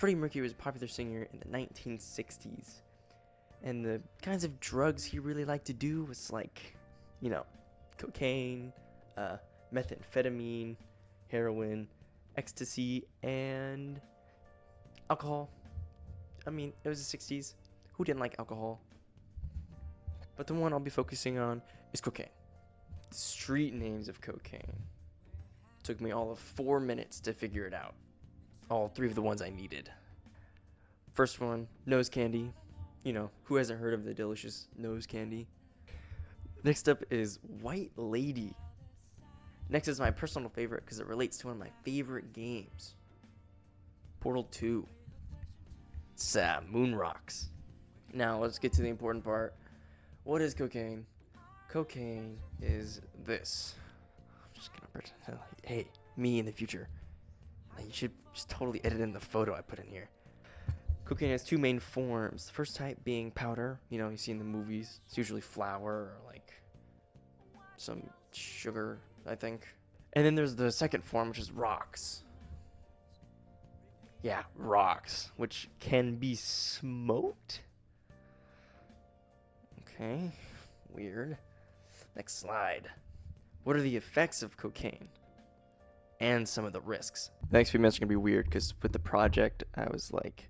Freddie Mercury was a popular singer in the 1960s, and the kinds of drugs he really liked to do was like, cocaine, methamphetamine, heroin, ecstasy, and alcohol. I mean, it was the 60s. Who didn't like alcohol? But the one I'll be focusing on is cocaine. The street names of cocaine. Took me all of 4 minutes to figure it out. All 3 of the ones I needed. First one, nose candy. Who hasn't heard of the delicious nose candy? Next up is White Lady. Next is my personal favorite because it relates to one of my favorite games. Portal 2. It's Moon Rocks. Now let's get to the important part. What is cocaine? Cocaine is this. I'm just gonna pretend, hey, me in the future. You should just totally edit in the photo I put in here. Cocaine has 2 main forms. The first type being powder. You see in the movies. It's usually flour or like some sugar, I think. And then there's the second form, which is rocks. Yeah, rocks, which can be smoked. Okay, weird. Next slide. What are the effects of cocaine? And some of the risks. The next few minutes are going to be weird because with the project, I was like,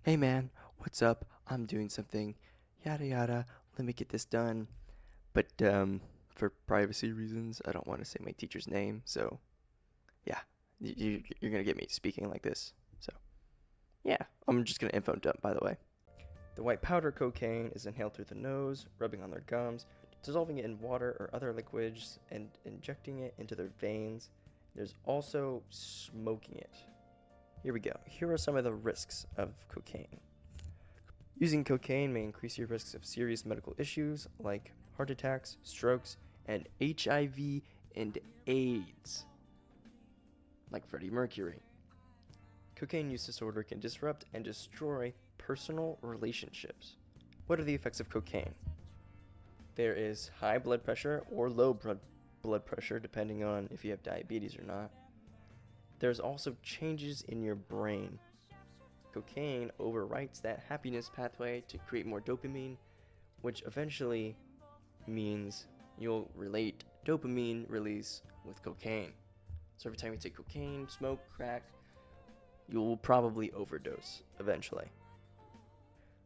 hey man, what's up? I'm doing something, yada yada, let me get this done. But for privacy reasons, I don't want to say my teacher's name, so yeah, you're going to get me speaking like this. So yeah, I'm just going to info dump, by the way. The white powder cocaine is inhaled through the nose, rubbing on their gums, dissolving it in water or other liquids, and injecting it into their veins. There's also smoking it. Here we go. Here are some of the risks of cocaine. Using cocaine may increase your risks of serious medical issues like heart attacks, strokes, and HIV and AIDS, like Freddie Mercury. Cocaine use disorder can disrupt and destroy personal relationships. What are the effects of cocaine? There is high blood pressure or low blood pressure, depending on if you have diabetes or not. There's also changes in your brain. Cocaine overwrites that happiness pathway to create more dopamine, which eventually means you'll relate dopamine release with cocaine. So every time you take cocaine, smoke, crack, you'll probably overdose eventually.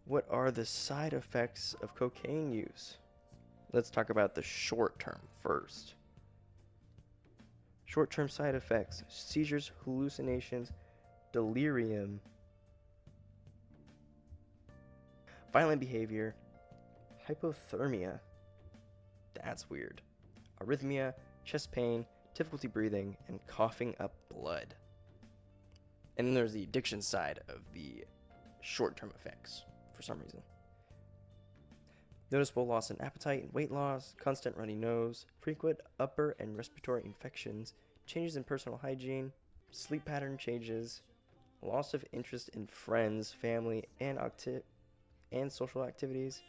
What are the side effects of cocaine use? Let's talk about the short term first. Short-term side effects: seizures, hallucinations, delirium, violent behavior, hypothermia, that's weird, arrhythmia, chest pain, difficulty breathing, and coughing up blood. And then there's the addiction side of the short-term effects for some reason. Noticeable loss in appetite and weight loss, constant runny nose, frequent upper and respiratory infections, changes in personal hygiene, sleep pattern changes, loss of interest in friends, family, and social activities,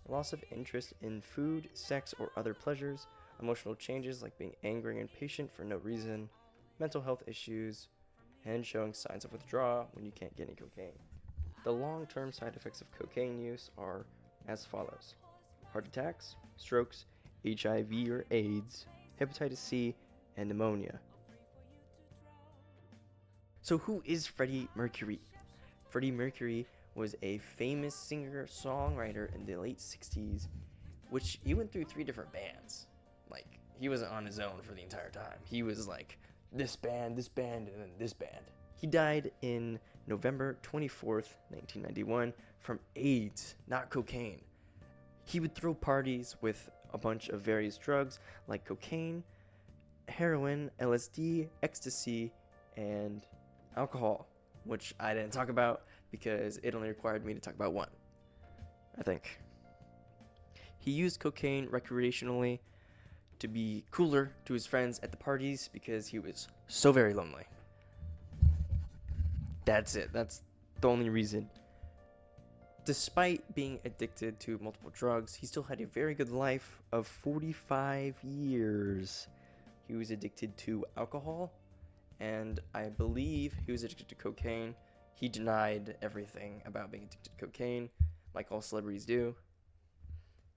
loss of interest in food, sex, or other pleasures, emotional changes like being angry and impatient for no reason, mental health issues, and showing signs of withdrawal when you can't get any cocaine. The long-term side effects of cocaine use are as follows: heart attacks, strokes, HIV or AIDS, hepatitis C, and pneumonia. So who is Freddie Mercury? Freddie Mercury was a famous singer-songwriter in the late 60s, which he went through 3 different bands. Like, he wasn't on his own for the entire time. He was like, this band, and then this band. He died in November 24th, 1991 from AIDS, not cocaine. He would throw parties with a bunch of various drugs like cocaine, heroin, LSD, ecstasy, and alcohol, which I didn't talk about because it only required me to talk about one, I think. He used cocaine recreationally to be cooler to his friends at the parties because he was so very lonely. That's it. That's the only reason. Despite being addicted to multiple drugs, he still had a very good life of 45 years. He was addicted to alcohol and I believe he was addicted to cocaine. He denied everything about being addicted to cocaine, like all celebrities do.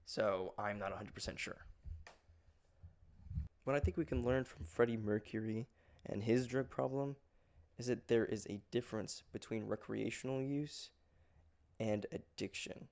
So I'm not 100% sure. What I think we can learn from Freddie Mercury and his drug problem is that there is a difference between recreational use and addiction.